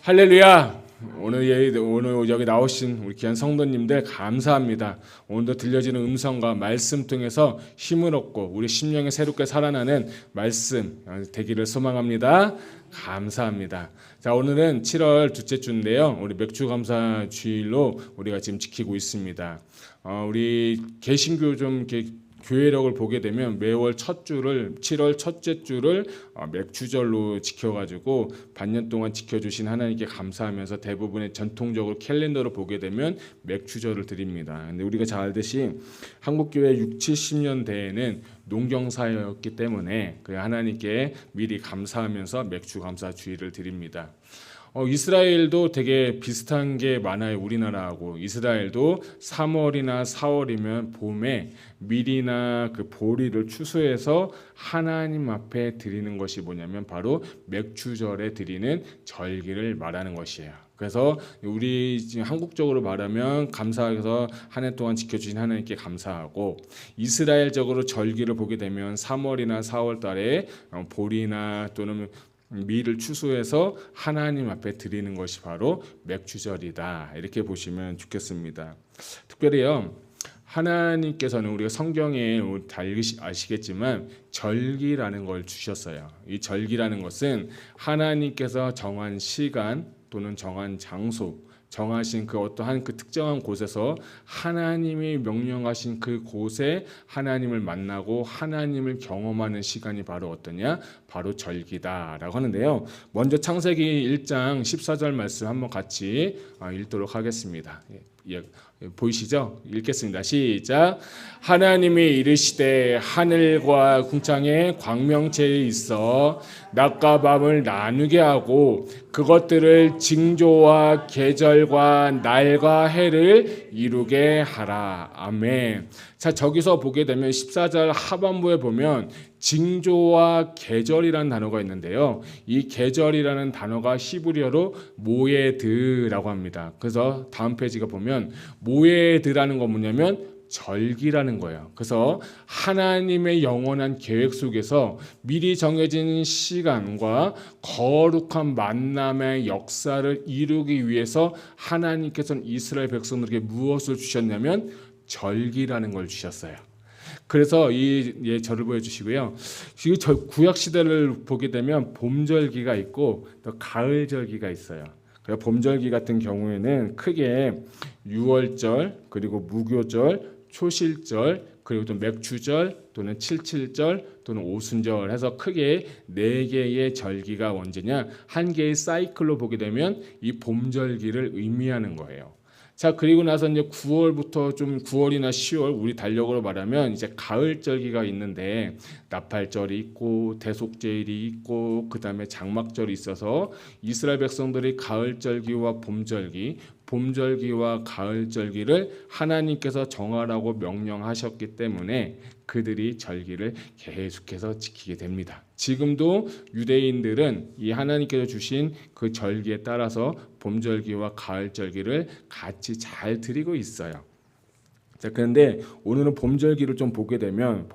할렐루야! 오늘 여기 나오신 우리 귀한 성도님들 감사합니다. 오늘도 들려지는 음성과 말씀 통해서 힘을 얻고 우리 심령이 새롭게 살아나는 말씀 되기를 소망합니다. 감사합니다. 자, 오늘은 7월 둘째 주인데요. 우리 맥주감사 주일로 우리가 지금 지키고 있습니다. 우리 개신교 좀 이렇게 교회력을 보게 되면 매월 첫 주를 7월 첫째 주를 맥주절로 지켜가지고 반년 동안 지켜주신 하나님께 감사하면서 대부분의 전통적으로 캘린더를 보게 되면 맥주절을 드립니다. 근데 우리가 잘 알듯이 한국교회 6, 70년대에는 농경사였기 때문에 그 하나님께 미리 감사하면서 맥주감사 주일을 드립니다. 이스라엘도 되게 비슷한 게 많아요. 우리나라하고. 이스라엘도 3월이나 4월이면 봄에 밀이나 그 보리를 추수해서 하나님 앞에 드리는 것이 뭐냐면 바로 맥주절에 드리는 절기를 말하는 것이에요. 그래서 우리 지금 한국적으로 말하면 감사해서 한 해 동안 지켜주신 하나님께 감사하고, 이스라엘적으로 절기를 보게 되면 3월이나 4월 달에 보리나 또는 밀을 추수해서 하나님 앞에 드리는 것이 바로 맥주절이다. 이렇게 보시면 좋겠습니다. 특별히요, 하나님께서는 우리가 성경에 다 아시겠지만 절기라는 걸 주셨어요. 이 절기라는 것은 하나님께서 정한 시간 또는 정한 장소, 정하신 그 어떠한 그 특정한 곳에서 하나님이 명령하신 그 곳에 하나님을 만나고 하나님을 경험하는 시간이 바로 어떠냐? 바로 절기다라고 하는데요. 먼저 창세기 1장 14절 말씀 한번 같이 읽도록 하겠습니다. 보이시죠? 읽겠습니다. 시작. 하나님이 이르시되 하늘과 궁창에 광명체에 있어 낮과 밤을 나누게 하고 그것들을 징조와 계절과 날과 해를 이루게 하라. 아멘. 자, 저기서 보게 되면 14절 하반부에 보면 징조와 계절이라는 단어가 있는데요. 이 계절이라는 단어가 히브리어로 모에드라고 합니다. 그래서 다음 페이지가 보면 모에드라는 건 뭐냐면 절기라는 거예요. 그래서 하나님의 영원한 계획 속에서 미리 정해진 시간과 거룩한 만남의 역사를 이루기 위해서 하나님께서는 이스라엘 백성들에게 무엇을 주셨냐면 절기라는 걸 주셨어요. 그래서 이 절을 보여주시고요. 구약 시대를 보게 되면 봄절기가 있고 또 가을절기가 있어요. 봄절기 같은 경우에는 크게 유월절, 그리고 무교절, 초실절, 그리고 또 맥주절 또는 칠칠절 또는 오순절 해서 크게 4개의 절기가 언제냐, 한 개의 사이클로 보게 되면 이 봄절기를 의미하는 거예요. 자, 그리고 나서 이제 9월부터 좀 9월이나 10월 우리 달력으로 말하면 이제 가을절기가 있는데 나팔절이 있고 대속제일이 있고 그다음에 장막절이 있어서 이스라엘 백성들이 가을절기와 봄절기와 가을절기를 하나님께서 정하라고 명령하셨기 때문에 그들이 절기를 계속해서 지키게 됩니다. 지금도 유대인들은 이 하나님께서 주신 그 절기에 따라서 봄절기와 가을절기를 같이 잘 드리고 있어요. 자, 그런데 오늘은 봄절기를 보게 되면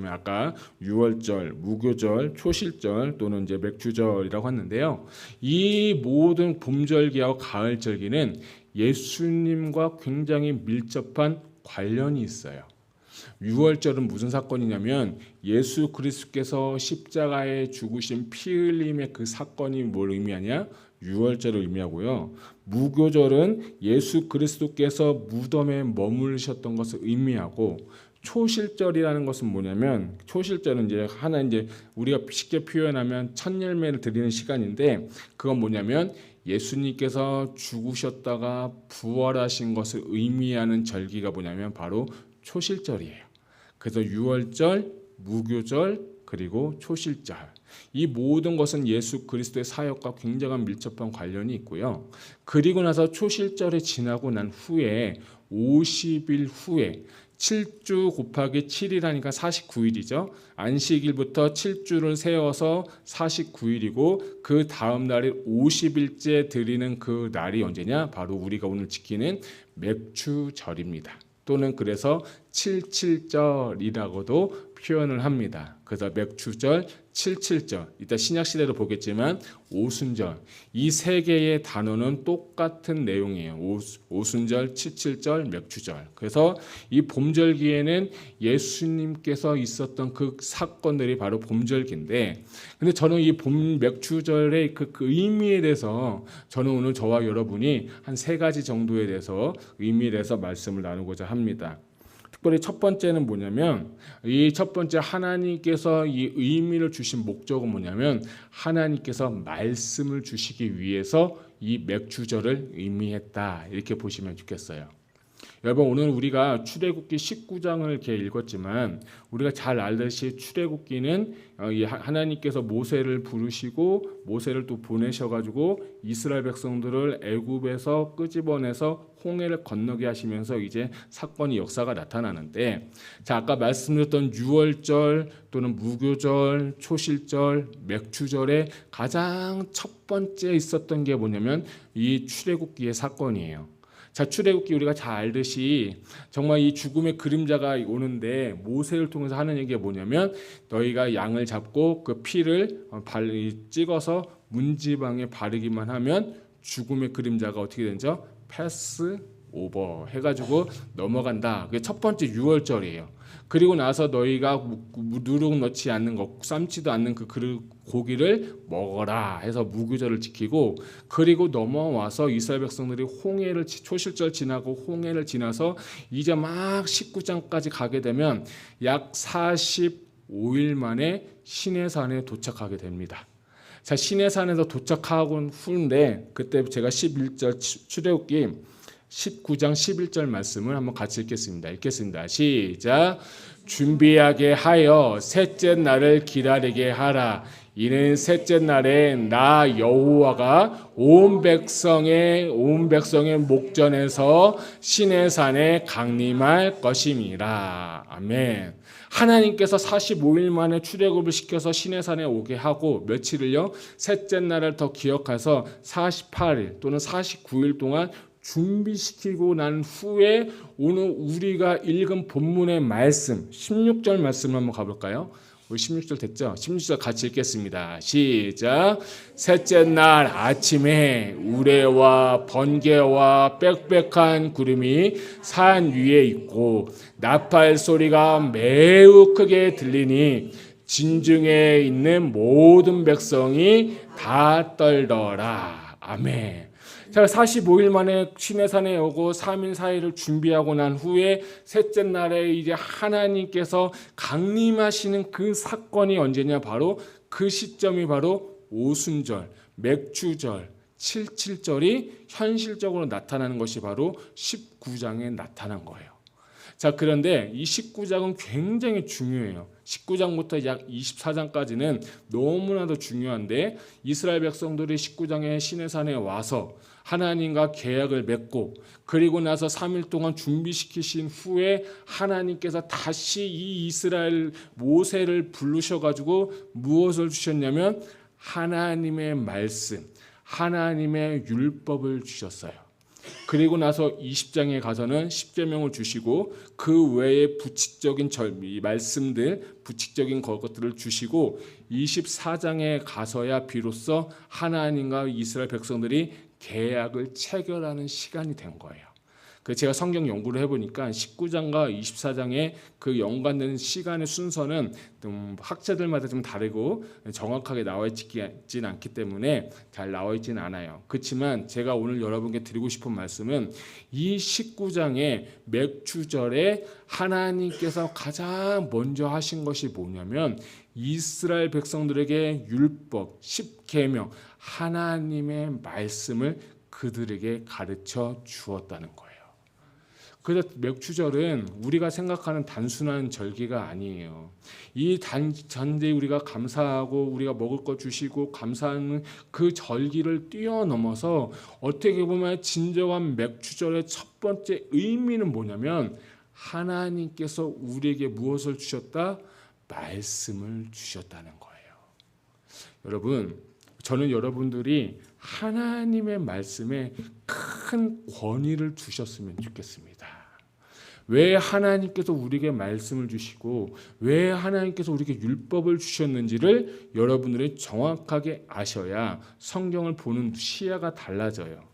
아까 유월절, 무교절, 초실절 또는 이제 맥주절이라고 했는데요. 이 모든 봄절기와 가을절기는 예수님과 굉장히 밀접한 관련이 있어요. 유월절은 무슨 사건이냐면 예수 그리스도께서 십자가에 죽으신 피 흘림의 그 사건이 뭘 의미하냐? 유월절을 의미하고요. 무교절은 예수 그리스도께서 무덤에 머무르셨던 것을 의미하고, 초실절이라는 것은 뭐냐면 초실절은 이제 우리가 쉽게 표현하면 첫 열매를 드리는 시간인데, 그건 뭐냐면 예수님께서 죽으셨다가 부활하신 것을 의미하는 절기가 뭐냐면 바로 초실절이에요. 그래서 유월절, 무교절, 그리고 초실절, 이 모든 것은 예수 그리스도의 사역과 굉장한 밀접한 관련이 있고요. 그리고 나서 초실절이 지나고 난 후에 50일 후에 7주 곱하기 7이라니까 49일이죠. 안식일부터 7주를 세워서 49일이고 그 다음 날이 50일째 드리는 그 날이 언제냐? 바로 우리가 오늘 지키는 맥주절입니다. 또는 그래서 77절이라고도 표현을 합니다. 그래서 맥추절, 칠칠절, 이따 신약시대도 보겠지만 오순절, 이 세 개의 단어는 똑같은 내용이에요. 오순절, 칠칠절, 맥추절. 그래서 이 봄절기에는 예수님께서 있었던 그 사건들이 바로 봄절기인데, 근데 저는 이 봄 맥추절의 그 의미에 대해서 저는 오늘 저와 여러분이 한 세 가지 정도에 대해서 의미에 대해서 말씀을 나누고자 합니다. 특별히 첫 번째는 뭐냐면, 이 첫 번째 하나님께서 이 의미를 주신 목적은 뭐냐면, 하나님께서 말씀을 주시기 위해서 이 맥추절을 의미했다, 이렇게 보시면 좋겠어요. 여러분, 오늘 우리가 출애굽기 19장을 이렇게 읽었지만 우리가 잘 알듯이 출애굽기는 하나님께서 모세를 부르시고 모세를 또 보내셔가지고 이스라엘 백성들을 애굽에서 끄집어내서 홍해를 건너게 하시면서 이제 사건이 역사가 나타나는데, 자, 아까 말씀드렸던 유월절 또는 무교절, 초실절, 맥추절의 가장 첫 번째 있었던 게 뭐냐면 이 출애굽기의 사건이에요. 자, 출애굽기 우리가 잘 알듯이 정말 이 죽음의 그림자가 오는데 모세를 통해서 하는 얘기가 뭐냐면, 너희가 양을 잡고 그 피를 찍어서 문지방에 바르기만 하면 죽음의 그림자가 어떻게 되죠? 패스 오버 해가지고 넘어간다. 그게 첫 번째 유월절이에요. 그리고 나서 너희가 누룩 넣지 않는 것, 삶지도 않는 그 고기를 먹어라 해서 무교절을 지키고, 그리고 넘어와서 이스라엘 백성들이 홍해를 초실절 지나고 홍해를 지나서 이제 막 19장까지 가게 되면 약 45일 만에 시내산에 도착하게 됩니다. 자, 시내산에서 도착하고 후인데, 그때 제가 11절 출애굽기 19장 11절 말씀을 한번 같이 읽겠습니다. 시작. 준비하게 하여 셋째 날을 기다리게 하라. 이는 셋째 날에 나 여호와가 온 백성의 목전에서 시내산에 강림할 것임이라. 아멘. 하나님께서 45일 만에 출애굽을 시켜서 시내산에 오게 하고 며칠을요? 셋째 날을 더 기억해서 48일 또는 49일 동안 준비시키고 난 후에 오늘 우리가 읽은 본문의 말씀 16절 말씀을 한번 가볼까요? 우리 16절 됐죠? 16절 같이 읽겠습니다. 시작. 셋째 날 아침에 우레와 번개와 빽빽한 구름이 산 위에 있고 나팔 소리가 매우 크게 들리니 진중에 있는 모든 백성이 다 떨더라. 아멘. 자, 45일 만에 시내산에 오고 3일 4일을 준비하고 난 후에 셋째 날에 이제 하나님께서 강림하시는 그 사건이 언제냐? 바로 그 시점이 바로 오순절, 맥추절, 칠칠절이 현실적으로 나타나는 것이 바로 19장에 나타난 거예요. 자, 그런데 이 19장은 굉장히 중요해요. 19장부터 약 24장까지는 너무나도 중요한데, 이스라엘 백성들이 19장에 시내산에 와서 하나님과 계약을 맺고 그리고 나서 3일 동안 준비시키신 후에 하나님께서 다시 이 이스라엘 모세를 부르셔가지고 무엇을 주셨냐면 하나님의 말씀, 하나님의 율법을 주셨어요. 그리고 나서 20장에 가서는 십계명을 주시고 그 외에 부칙적인 말씀들, 부칙적인 것들을 주시고 24장에 가서야 비로소 하나님과 이스라엘 백성들이 계약을 체결하는 시간이 된 거예요. 그래서 제가 성경 연구를 해보니까 19장과 24장의 그 연관되는 시간의 순서는 좀 학자들마다 좀 다르고 정확하게 나와 있진 않기 때문에 잘 나와 있지는 않아요. 그렇지만 제가 오늘 여러분께 드리고 싶은 말씀은 이 19장의 맥추절에 하나님께서 가장 먼저 하신 것이 뭐냐면 이스라엘 백성들에게 율법, 십계명, 하나님의 말씀을 그들에게 가르쳐 주었다는 거예요. 그래서 맥추절은 우리가 생각하는 단순한 절기가 아니에요. 이 단지 우리가 감사하고 우리가 먹을 것 주시고 감사하는 그 절기를 뛰어넘어서 어떻게 보면 진정한 맥추절의 첫 번째 의미는 뭐냐면 하나님께서 우리에게 무엇을 주셨다? 말씀을 주셨다는 거예요. 여러분, 저는 여러분들이 하나님의 말씀에 큰 권위를 주셨으면 좋겠습니다. 왜 하나님께서 우리에게 말씀을 주시고 왜 하나님께서 우리에게 율법을 주셨는지를 여러분들이 정확하게 아셔야 성경을 보는 시야가 달라져요.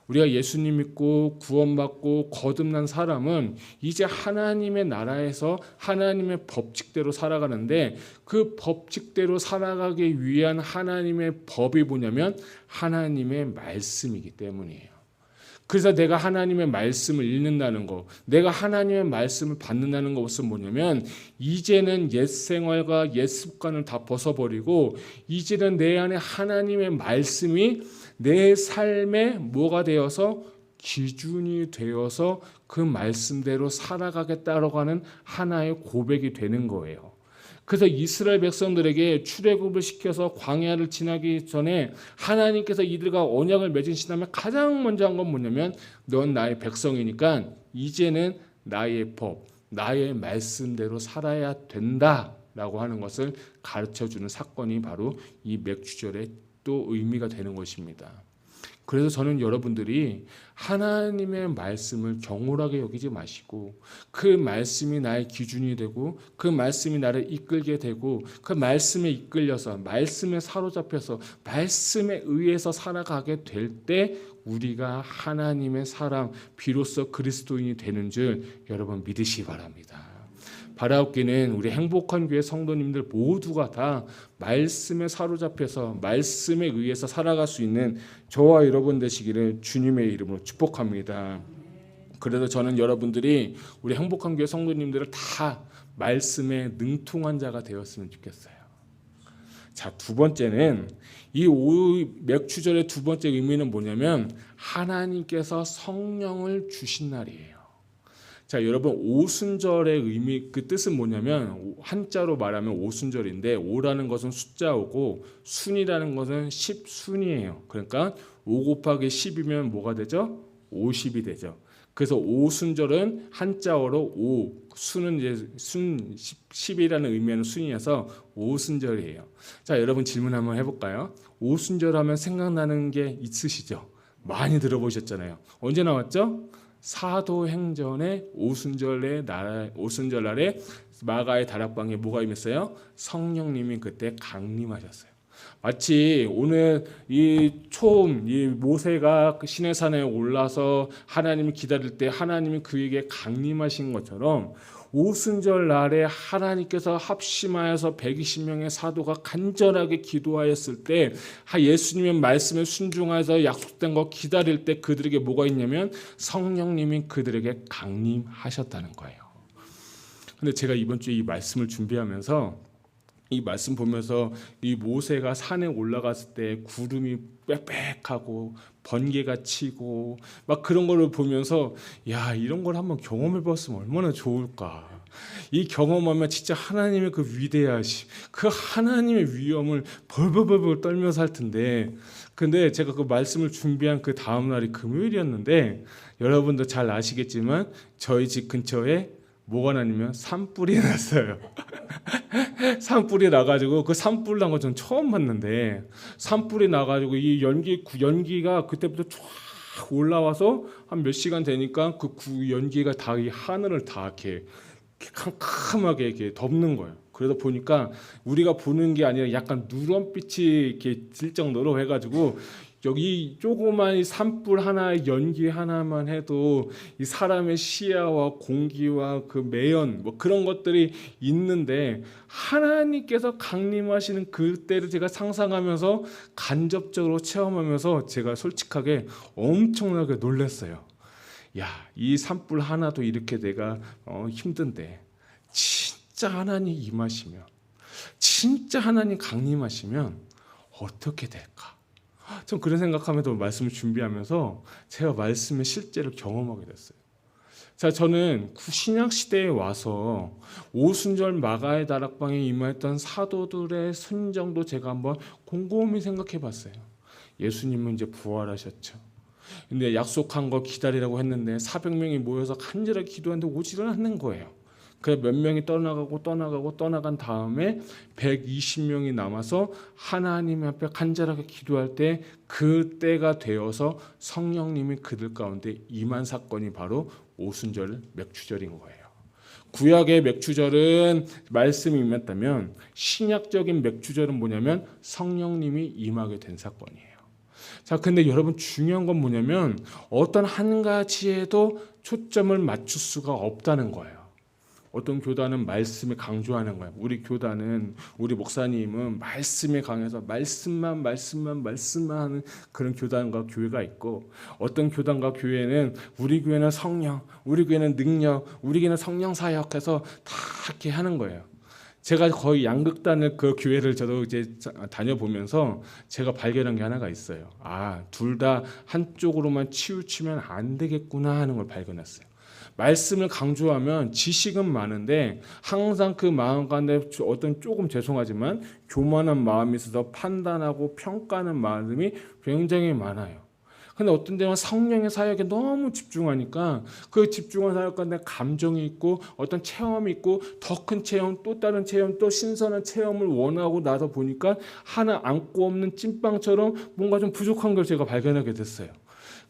우리가 예수님 믿고 구원받고 거듭난 사람은 이제 하나님의 나라에서 하나님의 법칙대로 살아가는데, 그 법칙대로 살아가기 위한 하나님의 법이 뭐냐면 하나님의 말씀이기 때문이에요. 그래서 내가 하나님의 말씀을 읽는다는 거, 내가 하나님의 말씀을 받는다는 것은 뭐냐면 이제는 옛 생활과 옛 습관을 다 벗어버리고 이제는 내 안에 하나님의 말씀이 내 삶에 뭐가 되어서 기준이 되어서 그 말씀대로 살아가겠다라고 하는 하나의 고백이 되는 거예요. 그래서 이스라엘 백성들에게 출애굽을 시켜서 광야를 지나기 전에 하나님께서 이들과 언약을 맺으신 다음에 가장 먼저 한 건 뭐냐면 넌 나의 백성이니까 이제는 나의 법, 나의 말씀대로 살아야 된다라고 하는 것을 가르쳐주는 사건이 바로 이 맥주절의 또 의미가 되는 것입니다. 그래서 저는 여러분들이 하나님의 말씀을 경홀하게 여기지 마시고 그 말씀이 나의 기준이 되고 그 말씀이 나를 이끌게 되고 그 말씀에 이끌려서 말씀에 사로잡혀서 말씀에 의해서 살아가게 될 때 우리가 하나님의 사람, 비로소 그리스도인이 되는 줄 여러분 믿으시기 바랍니다. 바라옵기는 우리 행복한 교회 성도님들 모두가 다 말씀에 사로잡혀서 말씀에 의해서 살아갈 수 있는 저와 여러분 되시기를 주님의 이름으로 축복합니다. 그래서 저는 여러분들이 우리 행복한 교회 성도님들을 다 말씀에 능통한 자가 되었으면 좋겠어요. 자, 두 번째는 이 맥주절의 두 번째 의미는 뭐냐면 하나님께서 성령을 주신 날이에요. 자, 여러분 오순절의 의미, 그 뜻은 뭐냐면 한자로 말하면 오순절인데 오라는 것은 숫자오고 순이라는 것은 10순이에요. 그러니까 5 곱하기 10이면 뭐가 되죠? 50이 되죠. 그래서 오순절은 한자어로 오, 순은 이제 순 10이라는 의미하는 순이어서 오순절이에요. 자, 여러분 질문 한번 해볼까요? 오순절 하면 생각나는 게 있으시죠? 많이 들어보셨잖아요. 언제 나왔죠? 사도행전의 오순절 날에 마가의 다락방에 뭐가 임했어요? 성령님이 그때 강림하셨어요. 마치 오늘 이 모세가 시내산에 올라서 하나님을 기다릴 때 하나님이 그에게 강림하신 것처럼 오순절 날에 하나님께서 합심하여서 120명의 사도가 간절하게 기도하였을 때 예수님의 말씀에 순종해서 약속된 거 기다릴 때 그들에게 뭐가 있냐면 성령님이 그들에게 강림하셨다는 거예요. 근데 제가 이번 주에 이 말씀을 준비하면서 이 말씀 보면서 이 모세가 산에 올라갔을 때 구름이 빽빽하고 번개가 치고 막 그런 거를 보면서 야, 이런 걸 한번 경험해 봤으면 얼마나 좋을까. 이 경험하면 진짜 하나님의 그 위대하심, 그 하나님의 위엄을 벌벌벌 떨면서 할 텐데, 근데 제가 그 말씀을 준비한 그 다음 날이 금요일이었는데 여러분도 잘 아시겠지만 저희 집 근처에 뭐가 나냐면 산불이 났어요. 산불이 나가지고 그 산불 난 거 전 처음 봤는데 산불이 나가지고 이 연기가 그때부터 쫙 올라와서 한 몇 시간 되니까 그 연기가 다 이 하늘을 다 이렇게 캄캄하게 이렇게 덮는 거예요. 그래서 보니까 우리가 보는 게 아니라 약간 누런빛이 이렇게 질 정도로 해가지고 여기 조그만 산불 하나의 연기 하나만 해도 이 사람의 시야와 공기와 그 매연 뭐 그런 것들이 있는데 하나님께서 강림하시는 그때를 제가 상상하면서 간접적으로 체험하면서 제가 솔직하게 엄청나게 놀랐어요. 야, 이 산불 하나도 이렇게 내가 힘든데 진짜 하나님 임하시면, 진짜 하나님 강림하시면 어떻게 될까? 전 그런 생각하면서 말씀을 준비하면서 제가 말씀의 실제를 경험하게 됐어요. 자, 저는 신약 시대에 와서 오순절 마가의 다락방에 임했던 사도들의 순정도 제가 한번 곰곰이 생각해 봤어요. 예수님은 이제 부활하셨죠. 근데 약속한 거 기다리라고 했는데 400명이 모여서 간절하게 기도하는데 오지를 않는 거예요. 그래 몇 명이 떠나간 다음에 120명이 남아서 하나님 앞에 간절하게 기도할 때 그때가 되어서 성령님이 그들 가운데 임한 사건이 바로 오순절 맥추절인 거예요. 구약의 맥추절은 말씀이 임했다면 신약적인 맥추절은 뭐냐면 성령님이 임하게 된 사건이에요. 자, 근데 여러분 중요한 건 뭐냐면 어떤 한 가지에도 초점을 맞출 수가 없다는 거예요. 어떤 교단은 말씀을 강조하는 거예요. 우리 교단은 우리 목사님은 말씀에 강해서 말씀만 하는 그런 교단과 교회가 있고 어떤 교단과 교회는 우리 교회는 성령, 우리 교회는 능력, 우리 교회는 성령 사역해서 다 이렇게 하는 거예요. 제가 거의 양극단을 그 교회를 저도 이제 다녀보면서 제가 발견한 게 하나가 있어요. 아, 둘 다 한쪽으로만 치우치면 안 되겠구나 하는 걸 발견했어요. 말씀을 강조하면 지식은 많은데 항상 그 마음 가운데 어떤 조금 죄송하지만 교만한 마음이 있어서 판단하고 평가하는 마음이 굉장히 많아요. 근데 어떤 데는 성령의 사역에 너무 집중하니까 그 집중한 사역 가운데 감정이 있고 어떤 체험이 있고 더 큰 체험 또 다른 체험 또 신선한 체험을 원하고 나서 보니까 하나 안고 없는 찐빵처럼 뭔가 좀 부족한 걸 제가 발견하게 됐어요.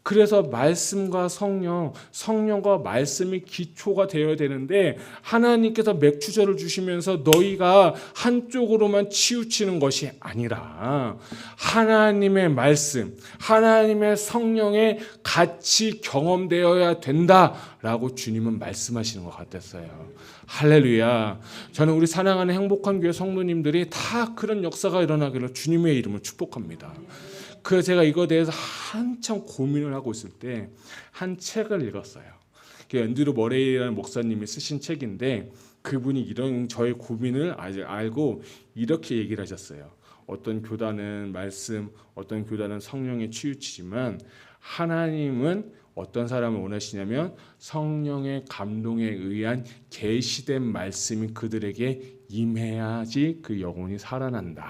그래서 말씀과 성령과 말씀이 기초가 되어야 되는데 하나님께서 맥추절을 주시면서 너희가 한쪽으로만 치우치는 것이 아니라 하나님의 말씀, 하나님의 성령에 같이 경험되어야 된다라고 주님은 말씀하시는 것 같았어요. 할렐루야. 저는 우리 사랑하는 행복한 교회 성도님들이 다 그런 역사가 일어나기를 주님의 이름으로 축복합니다. 그래서 제가 이거에 대해서 한참 고민을 하고 있을 때 한 책을 읽었어요. 앤드류 머레이라는 목사님이 쓰신 책인데 그분이 이런 저의 고민을 알고 이렇게 얘기를 하셨어요. 어떤 교단은 말씀, 어떤 교단은 성령에 치우치지만 하나님은 어떤 사람을 원하시냐면 성령의 감동에 의한 계시된 말씀이 그들에게 임해야지 그 영혼이 살아난다.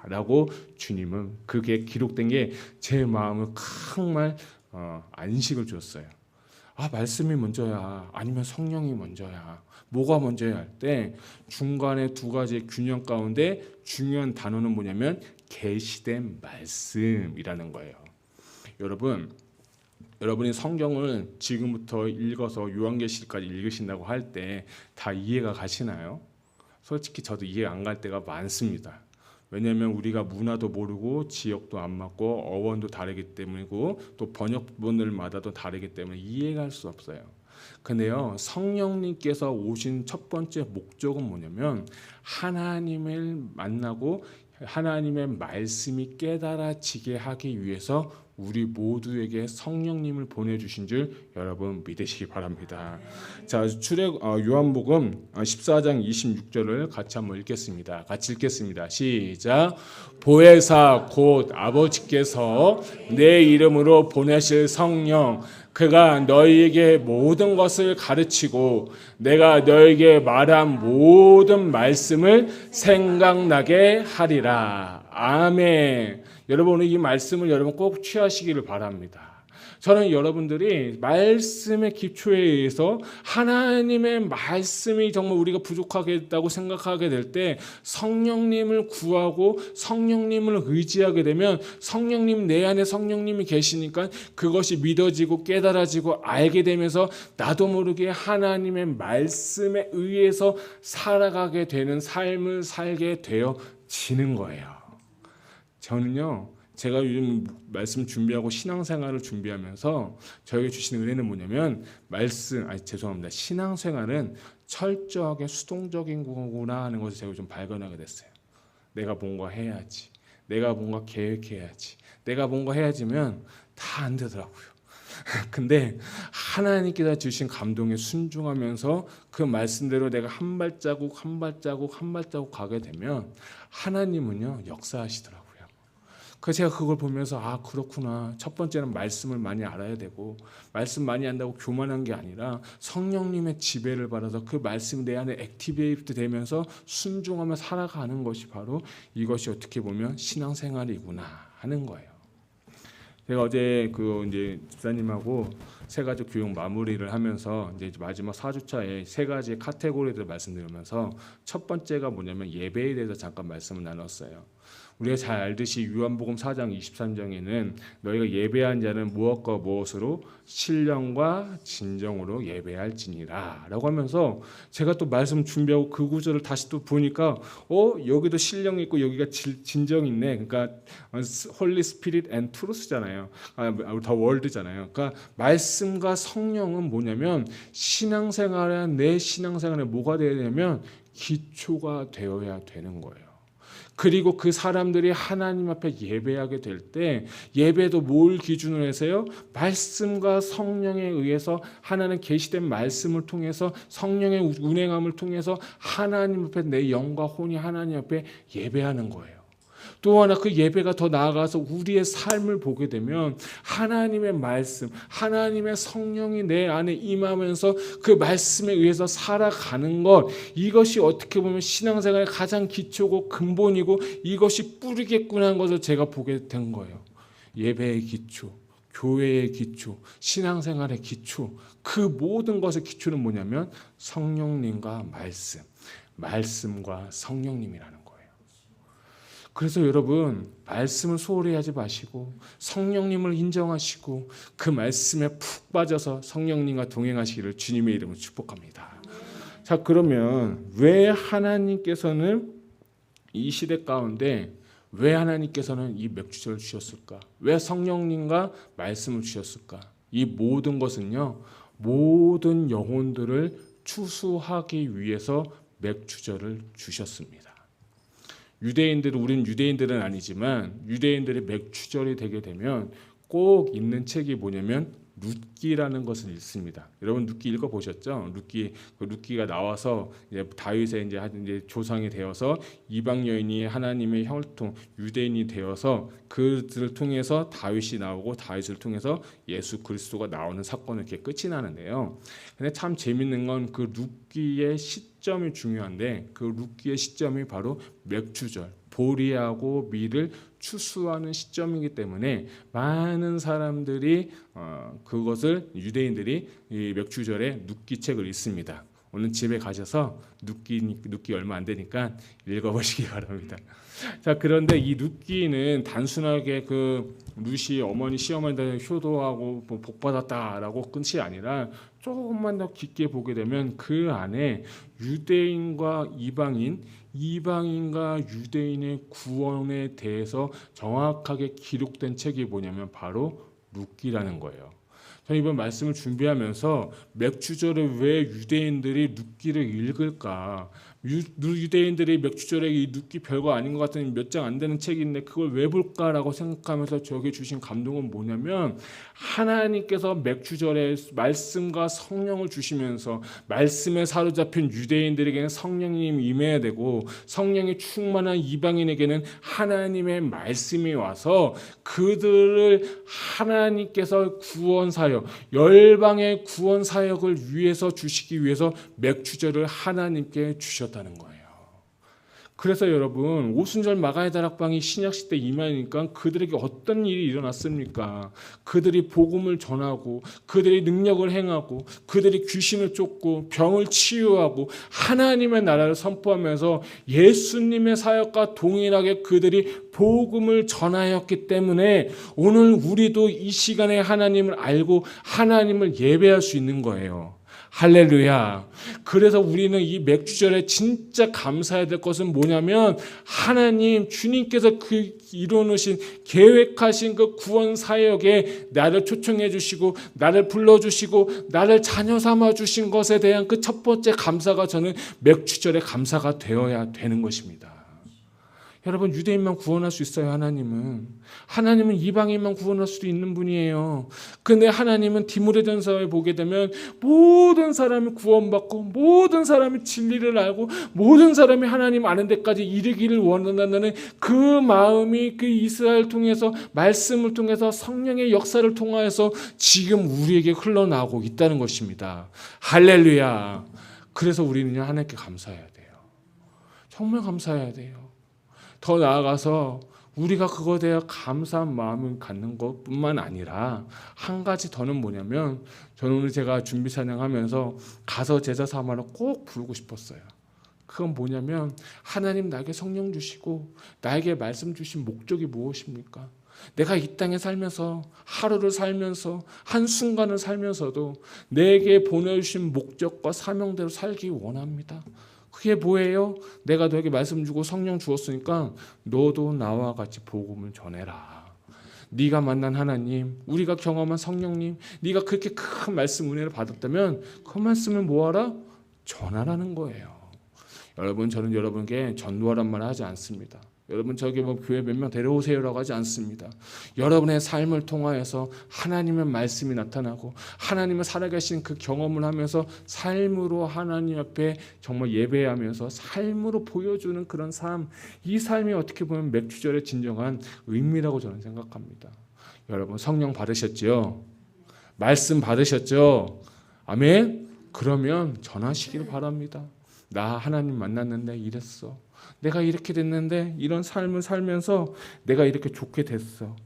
라고 주님은 그게 기록된 게 제 마음을 정말 안식을 줬어요. 아, 말씀이 먼저야 아니면 성령이 먼저야 뭐가 먼저야 할 때 중간에 두 가지의 균형 가운데 중요한 단어는 뭐냐면 계시된 말씀이라는 거예요. 여러분이 성경을 지금부터 읽어서 요한계시까지 읽으신다고 할 때 다 이해가 가시나요? 솔직히 저도 이해 안 갈 때가 많습니다. 왜냐하면 우리가 문화도 모르고 지역도 안 맞고 어원도 다르기 때문이고 또 번역본들마다도 다르기 때문에 이해가 할 수 없어요. 근데요, 성령님께서 오신 첫 번째 목적은 뭐냐면 하나님을 만나고 하나님의 말씀이 깨달아지게 하기 위해서 우리 모두에게 성령님을 보내주신 줄 여러분 믿으시기 바랍니다. 자, 요한복음 14장 26절을 같이 한번 읽겠습니다. 같이 읽겠습니다. 시작. 보혜사 곧 아버지께서 내 이름으로 보내실 성령 그가 너희에게 모든 것을 가르치고 내가 너희에게 말한 모든 말씀을 생각나게 하리라. 아멘. 여러분 오늘 이 말씀을 여러분 꼭 취하시기를 바랍니다. 저는 여러분들이 말씀의 기초에 의해서 하나님의 말씀이 정말 우리가 부족하겠다고 생각하게 될 때 성령님을 구하고 성령님을 의지하게 되면 성령님 내 안에 성령님이 계시니까 그것이 믿어지고 깨달아지고 알게 되면서 나도 모르게 하나님의 말씀에 의해서 살아가게 되는 삶을 살게 되어지는 거예요. 저는요, 제가 요즘 말씀 준비하고 신앙생활을 준비하면서 저에게 주신 은혜는 뭐냐면 신앙생활은 철저하게 수동적인 거구나 하는 것을 제가 좀 발견하게 됐어요. 내가 뭔가 해야지, 내가 뭔가 계획해야지, 내가 뭔가 해야지면 다 안 되더라고요. 근데 하나님께서 주신 감동에 순종하면서 그 말씀대로 내가 한 발자국 가게 되면 하나님은요 역사하시더라고요. 그래서 제가 그걸 보면서 아 그렇구나. 첫 번째는 말씀을 많이 알아야 되고 말씀 많이 안다고 교만한 게 아니라 성령님의 지배를 받아서 그 말씀이 내 안에 액티베이트 되면서 순종하며 살아가는 것이 바로 이것이 어떻게 보면 신앙생활이구나 하는 거예요. 제가 어제 이제 집사님하고 세 가지 교육 마무리를 하면서 이제 마지막 4주차에 세 가지 카테고리를 말씀드리면서 첫 번째가 뭐냐면 예배에 대해서 잠깐 말씀을 나눴어요. 우리가 잘 알듯이 요한복음 4장 23장에는 너희가 예배한 자는 무엇과 무엇으로 신령과 진정으로 예배할지니라 라고 하면서 제가 또 말씀 준비하고 그 구절을 다시 또 보니까 여기도 신령이 있고 여기가 진정이 있네. 그러니까 Holy Spirit and Truth잖아요. 더 월드잖아요. 그러니까 말씀과 성령은 뭐냐면 내 신앙생활에 뭐가 되어야 되냐면 기초가 되어야 되는 거예요. 그리고 그 사람들이 하나님 앞에 예배하게 될 때 예배도 뭘 기준으로 해서요? 말씀과 성령에 의해서 하나님 계시된 말씀을 통해서 성령의 운행함을 통해서 하나님 앞에 내 영과 혼이 하나님 앞에 예배하는 거예요. 또 하나 그 예배가 더 나아가서 우리의 삶을 보게 되면 하나님의 말씀, 하나님의 성령이 내 안에 임하면서 그 말씀에 의해서 살아가는 것, 이것이 어떻게 보면 신앙생활의 가장 기초고 근본이고 이것이 뿌리겠구나 하는 것을 제가 보게 된 거예요. 예배의 기초, 교회의 기초, 신앙생활의 기초, 그 모든 것의 기초는 뭐냐면 성령님과 말씀과 성령님이라는 거예요. 그래서 여러분 말씀을 소홀히 하지 마시고 성령님을 인정하시고 그 말씀에 푹 빠져서 성령님과 동행하시기를 주님의 이름으로 축복합니다. 자, 그러면 왜 하나님께서는 이 시대 가운데 왜 하나님께서는 이 맥주절을 주셨을까? 왜 성령님과 말씀을 주셨을까? 이 모든 것은요, 모든 영혼들을 추수하기 위해서 맥주절을 주셨습니다. 우리는 유대인들은 아니지만 유대인들이 맥주절이 되게 되면 꼭 읽는 책이 뭐냐면 룻기라는 것을 읽습니다. 여러분 룻기 읽어보셨죠? 룻기가 나와서 이제 다윗의 이제 조상이 되어서 이방 여인이 하나님의 혈통 유대인이 되어서 그들을 통해서 다윗이 나오고 다윗을 통해서 예수 그리스도가 나오는 사건은 이렇게 끝이 나는데요. 근데 참 재밌는 건 그 룻기의 시점이 중요한데 그 룻기의 시점이 바로 맥주절, 보리하고 밀을 추수하는 시점이기 때문에 많은 사람들이 그것을 유대인들이 이 맥주절에 룻기책을 읽습니다. 오늘 집에 가셔서 룻기 얼마 안 되니까 읽어보시기 바랍니다. 자, 그런데 이 룻기는 단순하게 그 룻이 어머니 시어머니한테 효도하고 복 받았다라고 끝이 아니라 조금만 더 깊게 보게 되면 그 안에 유대인과 이방인과 유대인의 구원에 대해서 정확하게 기록된 책이 뭐냐면 바로 룻기라는 거예요. 저는 이번 말씀을 준비하면서 맥주절에 왜 유대인들이 룻기를 읽을까? 유대인들이 맥주절에 이 룻기 별거 아닌 것 같은 몇 장 안 되는 책이 있는데 그걸 왜 볼까라고 생각하면서 저에게 주신 감동은 뭐냐면 하나님께서 맥주절에 말씀과 성령을 주시면서 말씀에 사로잡힌 유대인들에게는 성령님이 임해야 되고 성령이 충만한 이방인에게는 하나님의 말씀이 와서 그들을 하나님께서 구원 사역, 열방의 구원 사역을 위해서 주시기 위해서 맥주절을 하나님께 주셨다는 거예요. 그래서 여러분 오순절 마가의 다락방이 신약시대 임하니까 그들에게 어떤 일이 일어났습니까? 그들이 복음을 전하고 그들이 능력을 행하고 그들이 귀신을 쫓고 병을 치유하고 하나님의 나라를 선포하면서 예수님의 사역과 동일하게 그들이 복음을 전하였기 때문에 오늘 우리도 이 시간에 하나님을 알고 하나님을 예배할 수 있는 거예요. 할렐루야. 그래서 우리는 이 맥주절에 진짜 감사해야 될 것은 뭐냐면 하나님 주님께서 이뤄놓으신 계획하신 그 구원 사역에 나를 초청해 주시고 나를 불러주시고 나를 자녀 삼아 주신 것에 대한 그 첫 번째 감사가 저는 맥주절의 감사가 되어야 되는 것입니다. 여러분 유대인만 구원할 수 있어요. 하나님은 이방인만 구원할 수도 있는 분이에요. 근데 하나님은 디모데전서에 보게 되면 모든 사람이 구원받고 모든 사람이 진리를 알고 모든 사람이 하나님 아는 데까지 이르기를 원한다는 그 마음이 그 이스라엘 통해서 말씀을 통해서 성령의 역사를 통하여서 지금 우리에게 흘러나오고 있다는 것입니다. 할렐루야. 그래서 우리는 하나님께 감사해야 돼요. 정말 감사해야 돼요. 더 나아가서 우리가 그거에 대해 감사한 마음을 갖는 것뿐만 아니라 한 가지 더는 뭐냐면, 저는 오늘 제가 준비 찬양하면서 가서 제자 사마를 꼭 부르고 싶었어요. 그건 뭐냐면, 하나님 나에게 성령 주시고 나에게 말씀 주신 목적이 무엇입니까? 내가 이 땅에 살면서, 하루를 살면서, 한순간을 살면서도 내게 보내주신 목적과 사명대로 살기 원합니다. 그게 뭐예요? 내가 너에게 말씀 주고 성령 주었으니까 너도 나와 같이 복음을 전해라. 네가 만난 하나님, 우리가 경험한 성령님, 네가 그렇게 큰 말씀 은혜를 받았다면 그 말씀을 뭐하라? 전하라는 거예요. 여러분, 저는 여러분께 전도하란 말을 하지 않습니다. 여러분, 저기 뭐 교회 몇 명 데려오세요라고 하지 않습니다. 여러분의 삶을 통하여서 하나님의 말씀이 나타나고 하나님을 살아계신 그 경험을 하면서 삶으로 하나님 앞에 정말 예배하면서 삶으로 보여주는 그런 삶, 이 삶이 어떻게 보면 맥주절의 진정한 의미라고 저는 생각합니다. 여러분, 성령 받으셨죠? 말씀 받으셨죠? 아멘? 그러면 전하시길 바랍니다. 나 하나님 만났는데 이랬어. 내가 이렇게 됐는데 이런 삶을 살면서 내가 이렇게 좋게 됐어.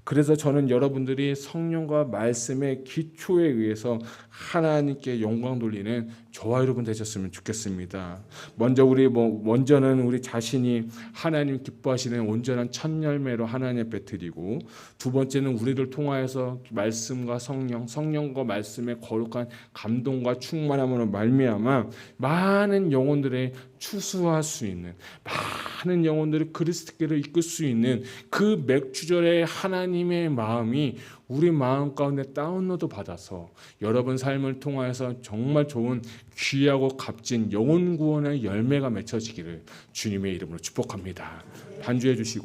그래서 저는 여러분들이 성령과 말씀의 기초에 의해서 하나님께 영광 돌리는 저와 여러분 되셨으면 좋겠습니다. 먼저는 우리 자신이 하나님 기뻐하시는 온전한 첫 열매로 하나님 앞에 드리고, 두 번째는 우리를 통하여서 말씀과 성령과 말씀의 거룩한 감동과 충만함으로 말미암아 많은 영혼들의 추수할 수 있는, 많은 영혼들을 그리스도께로 이끌 수 있는 그 맥주절의 하나님의 마음이 우리 마음 가운데 다운로드 받아서 여러분 삶을 통하여서 정말 좋은 귀하고 값진 영혼 구원의 열매가 맺혀지기를 주님의 이름으로 축복합니다. 반주해 주시고